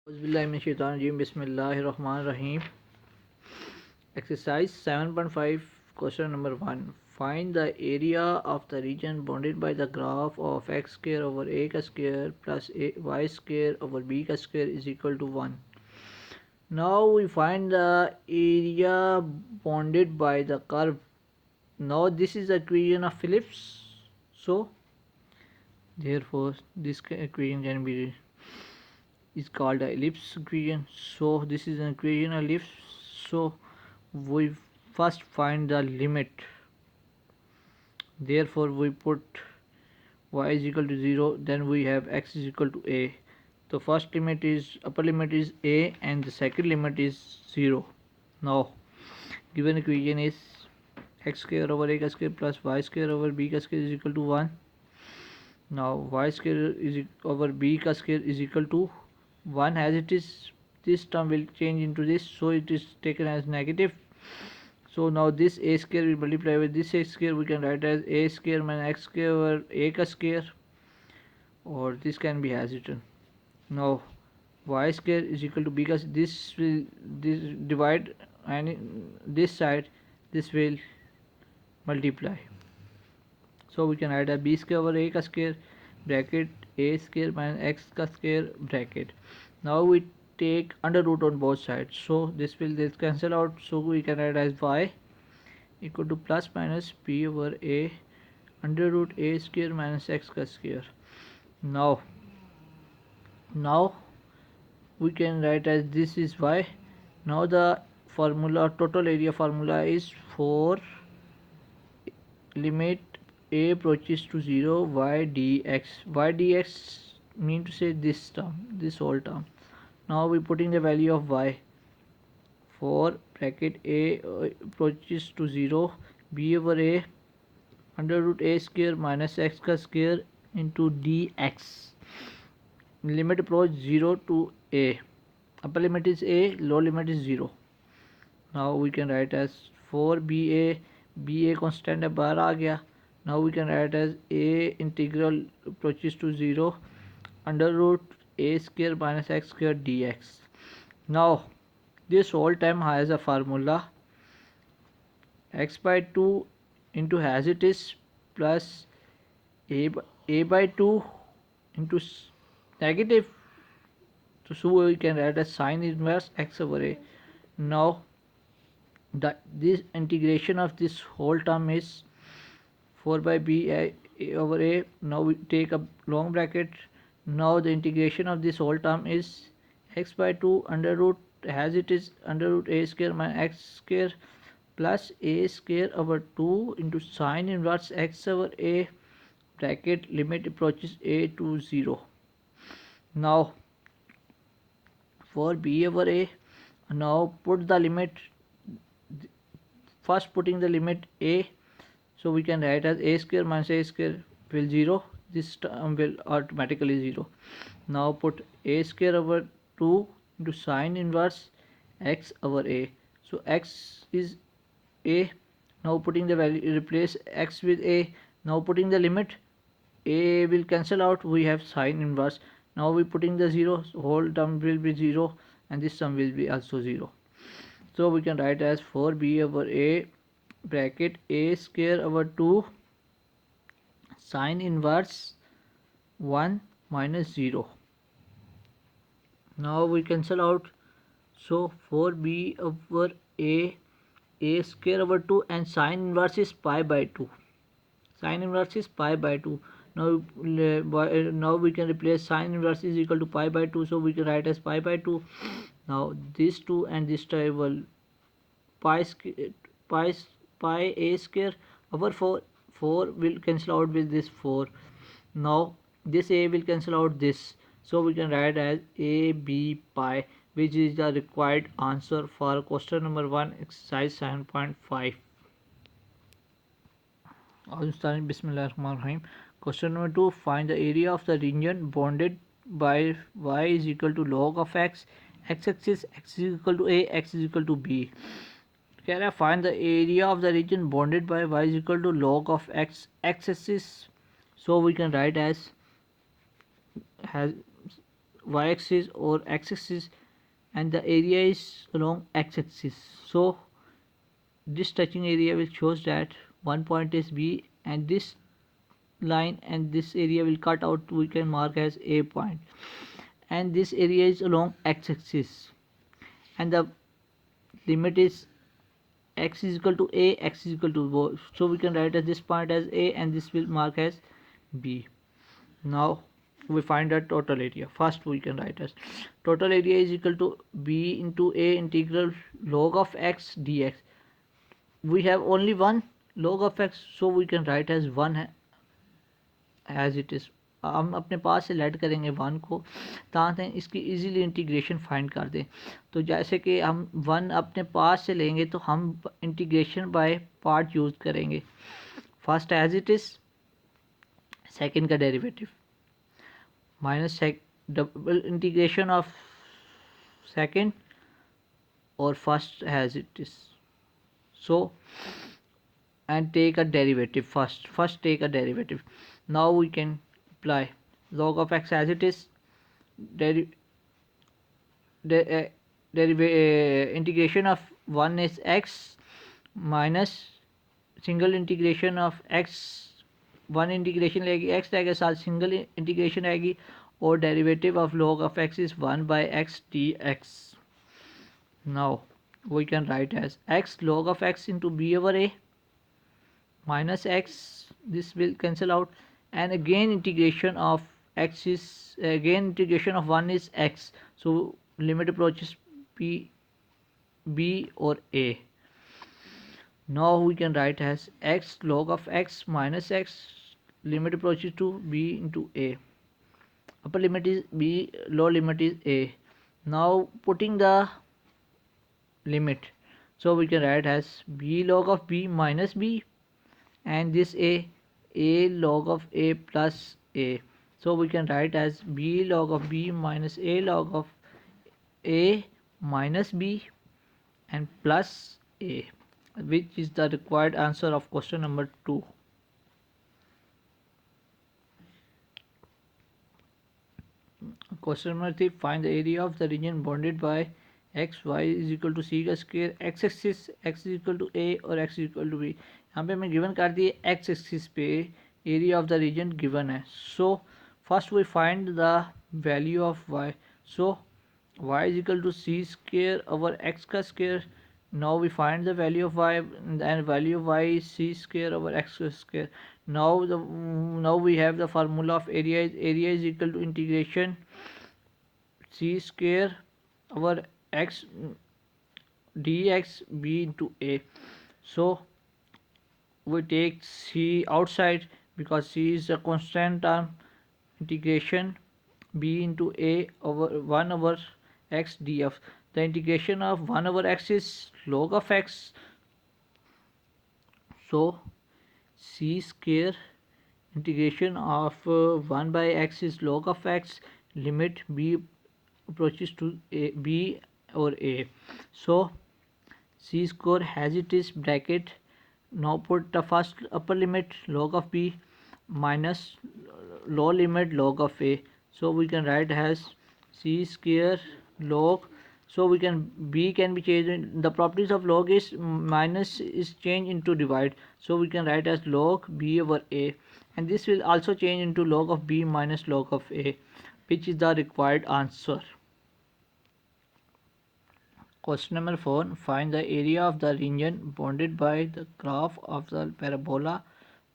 Bismillahirrahmanirrahim. Exercise 7.5, question number 1. Find the area of the region bounded by the graph of x square over a square plus y square over b square is equal to 1. Now we find the area bounded by the curve. Now this is the equation of Phillips. So therefore this equation can be is called a ellipse equation. So this is an equation of ellipse. So we first find the limit. Therefore we put y is equal to 0, then we have x is equal to a. The first limit is upper limit is a and the second limit is 0. Now given equation is x square over a square plus y square over b square is equal to 1. Now y square is over b square is equal to 1. As it is, this term will change into this, so it is taken as negative. So now this a square will multiply with this a square. We can write as a square minus x square over a square, or this can be as written. Now y square is equal to b because this divide, and this side this will multiply. So we can write as b square over a square bracket a square minus x square bracket. Now we take under root on both sides, so this cancel out, so we can write as y equal to plus minus b over a under root a square minus x square. Now we can write as this is y. Now the formula, total area formula is for limit a approaches to 0 y dx. Y dx mean to say this term, this whole term. Now we putting the value of y for bracket a approaches to 0 b over a under root a square minus x square into dx. Limit approach 0 to a. Upper limit is a, lower limit is 0. Now we can write as 4 ba constant है बाहर आ गया. Now we can write as a integral approaches to 0 under root a square minus x square dx. Now this whole time has a formula x by 2 into as it is plus a by 2 into negative, so we can write as sine inverse x over a. Now this integration of this whole term is 4 by b over a. Now we take a long bracket. Now the integration of this whole term is x by 2 under root as it is under root a square minus x square plus a square over 2 into sine inverse x over a bracket limit approaches a to 0. Now for b over a, now put the limit, first putting the limit a, so we can write as a square minus a square will 0, this term will automatically 0. Now put a square over 2 into sine inverse x over a, so x is a. Now putting the value, replace x with a. Now putting the limit, a will cancel out, we have sine inverse. Now we putting the 0, so whole term will be 0 and this term will be also 0. So we can write as 4b over a bracket a square over 2 sine inverse 1 minus 0. Now we cancel out, so 4b over a square over 2 and sine inverse is pi by 2. Sine inverse is pi by 2. Now we can replace sine inverse is equal to pi by 2, so we can write as pi by 2. Now this 2 and this table pi a square over 4 will cancel out with this 4. Now this a will cancel out this, so we can write as a b pi, which is the required answer for question number 1, exercise 7.5. Bismillahirrahmanirrahim. Question number 2. Find the area of the region bounded by y is equal to log of x axis, x is equal to a, x is equal to b. Can I find the area of the region bounded by y is equal to log of x axis? So we can write as y axis or x axis, and the area is along x axis. So this touching area will shows that one point is B, and this line and this area will cut out, we can mark as A point, and this area is along x axis, and the limit is x is equal to A, x is equal to B. So we can write as this point as A and this will mark as B. Now we find the total area. First we can write as total area is equal to B into A integral log of x dx. We have only one log of x, so we can write as 1 as it is. हम अपने पास से late करेंगे 1 को ताकि इसकी easily integration find कर दें। तो जैसे कि हम 1 अपने पास से लेंगे तो हम इंटीग्रेशन बाय पार्ट यूज़ करेंगे। First as it is, second का derivative minus double integration of second और first as it is. So and take a derivative first take a derivative. Now we can apply log of x as it is, integration of 1 is x minus single integration of x, 1 integration रहेगी x रहेगा साथ single integration रहेगी और derivative of log of x is 1 by x dx. Now we can write as x log of x into b over a minus x, this will cancel out, and again integration of x is again integration of 1 is x, so limit approaches b or a. Now we can write as x log of x minus x, limit approaches to b into a, upper limit is b, lower limit is a. Now putting the limit, so we can write as b log of b minus b, and this a log of a plus a, so we can write as b log of b minus a log of a minus b and plus a, which is the required answer of question number 2. Question number 3, find the area of the region bounded by x y is equal to c का square, x axis x is equal to a और x is equal to b. यहाँ पे हमें given कर दिए x axis पे area of the region given है. So first we find the value of y. So y is equal to c square over x का square. Now we find the value of y, and value of y is c square over x square. Now we have the formula of area is equal to integration c square over x dx b into a. So we take c outside because c is a constant term. Integration b into a over 1 over x df. The integration of 1 over x is log of x, so c square integration of 1 by x is log of x, limit b approaches to a, b or a. So c square as it is bracket. Now put the first upper limit log of b minus lower limit log of a. So we can write as c square log. So we can b can be changed. The properties of log is minus is changed into divide. So we can write as log b over a, and this will also change into log of b minus log of a, which is the required answer. Question number 4. Find the area of the region bounded by the graph of the parabola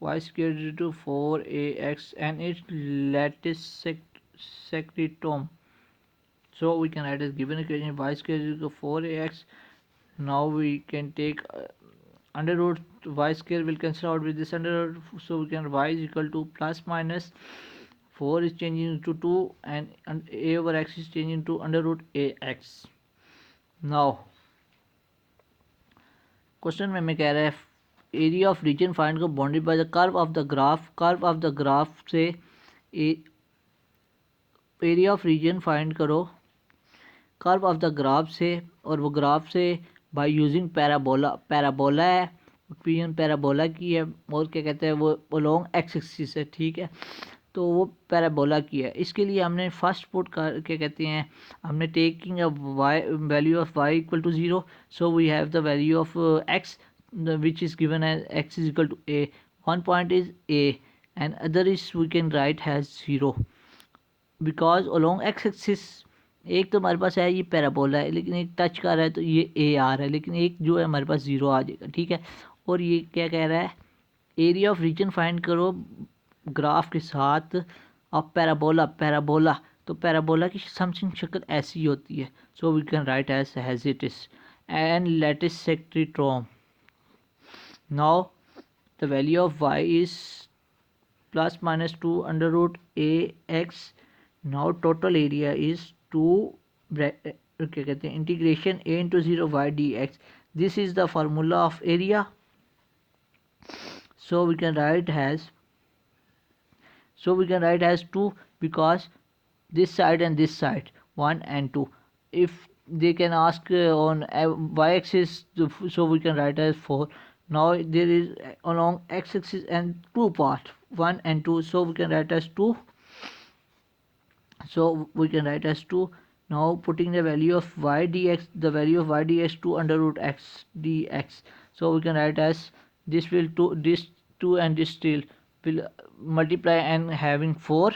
y squared is equal to 4ax and its lattice secretome. So we can write as given equation y squared is equal to 4ax. Now we can take under root, y square will cancel out with this under root, so we can y is equal to plus minus 4 is changing into 2 and a over x is changing to under root ax. Now question में कह रहा है area of region find को bounded by the curve of the graph. Curve of the graph से area of region find करो curve of the graph से, और वो ग्राफ से बाय यूजिंग पैराबोला. पैराबोला है, ओपिनियन पैराबोला की है, और क्या कहते हैं वो अलोंग एक्स एक्सिस है. ठीक है, तो वो पैराबोला की है। इसके लिए हमने फर्स्ट पुट कर क्या कहते हैं, हमने taking a Y value of Y equal to 0, so we have the value of X which is given as x is equal to a. One point is a and other is we can write as 0 because along x axis एक तो हमारे पास है ये parabola है, लेकिन एक touch कर रहा है तो ये ए आ रहा है, लेकिन एक जो है हमारे पास 0 आ जाएगा, ठीक है। और ये क्या कह रहा है, एरिया ऑफ रीजन फाइंड करो ग्राफ के साथ ऑफ पैराबोला। पैराबोला तो पैराबोला की समथिंग शक्ल ऐसी होती है, so we can write as it is and let us सेक्ट्रीट्रोम। Now the value of y is plus minus 2 under root ax. Now total area is 2 क्या कहते हैं, integration a into 0 y dx. This is the formula of area, so we can write as 2 because this side and this side 1 and 2. If they can ask on y axis, so we can write as 4. Now there is along x axis and two part 1 and 2, so we can write as 2. Now putting the value of y dx, the value of y dx 2 under root x dx, so we can write as this will 2, this 2 and this still will multiply and having 4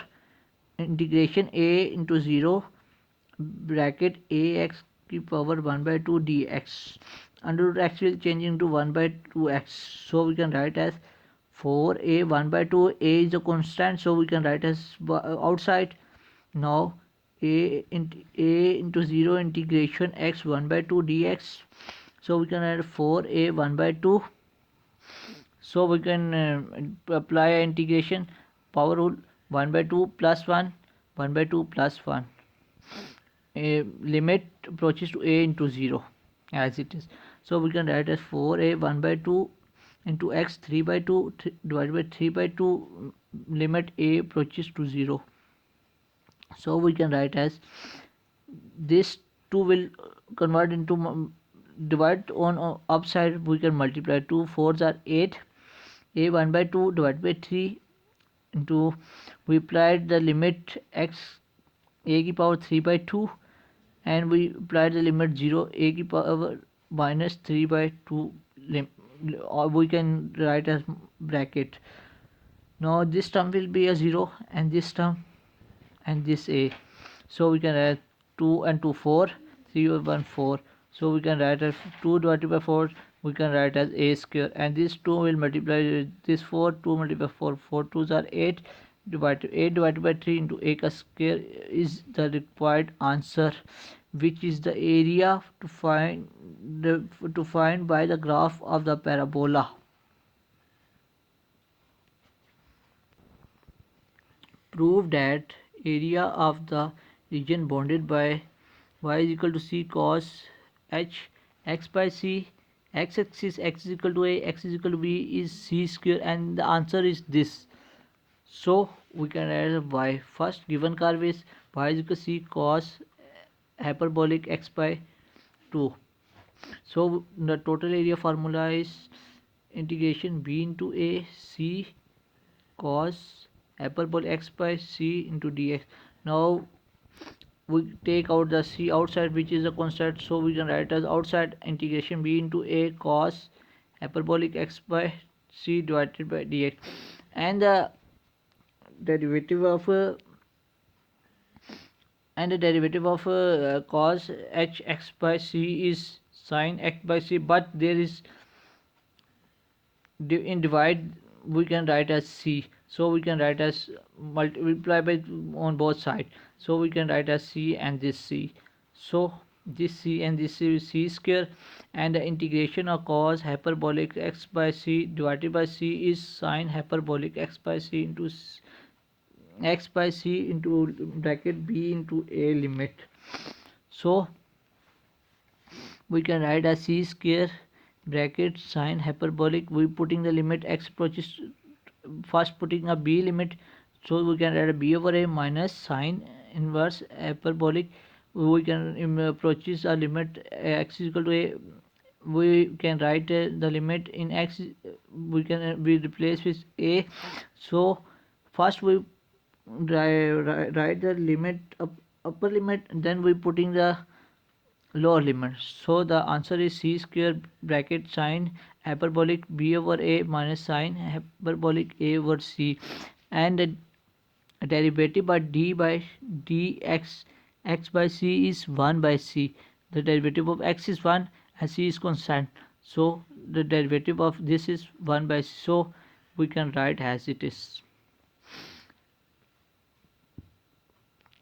integration a into 0 bracket ax की power 1 by 2 dx. Under root x will change into 1 by 2x, so we can write as 4a 1 by 2. A is a constant, so we can write as outside. Now a into 0 integration x 1 by 2 dx, so we can write 4a 1 by 2. So we can apply integration power rule 1 by 2 plus 1 1 by 2 plus 1. Limit approaches to a into 0 as it is, so we can write as 4a 1 by 2 into x 3 by 2 divided by 3 by 2. Limit a approaches to 0, so we can write as this 2 will convert into divide on upside, we can multiply 2 4s are 8, a 1 by 2 divided by 3 into we applied the limit x a की power 3 by 2 and we applied the limit 0 a की power minus 3 by 2 or we can write as bracket. Now this term will be a 0 and this term and this a, so we can write 2 and 2 4 3 or 1 4, so we can write as 2 divided by 4 we can write as a square, and this 2 will multiply this 4 2 multiply 4 4 2s are 8 divided by 3 into a ka square is the required answer, which is the area to find by the graph of the parabola. Prove that area of the region bounded by y is equal to c cos h x by c, x axis x is equal to a, x is equal to b is c square, and the answer is this. So we can add y. First given curve is y is equal to c cos hyperbolic x by 2. So the total area formula is integration b into a c cos hyperbolic x by c into dx. Now we take out the c outside, which is a constant, so we can write as outside integration b into a cos hyperbolic x by c divided by dx, and the derivative of cos h x by c is sin x by c, but there is in divide we can write as c, so we can write as multiply by on both sides, so we can write as c and this c, so this c and this c is c square, and the integration of cos hyperbolic x by c divided by c is sin hyperbolic x by c into x by c into bracket b into a limit, so we can write as c square bracket sin hyperbolic, we putting the limit x approaches, first putting a b limit, so we can write a b over a minus sin inverse hyperbolic, we can approaches a limit x is equal to a, we can write the limit in x we can we replace with a, so first we write the limit upper limit, then we putting the lower limit. So the answer is c square bracket sine hyperbolic b over a minus sine hyperbolic a over c, and the derivative by d by dx x by c is 1 by c. The derivative of x is 1 and c is constant, so the derivative of this is 1 by c, so we can write as it is.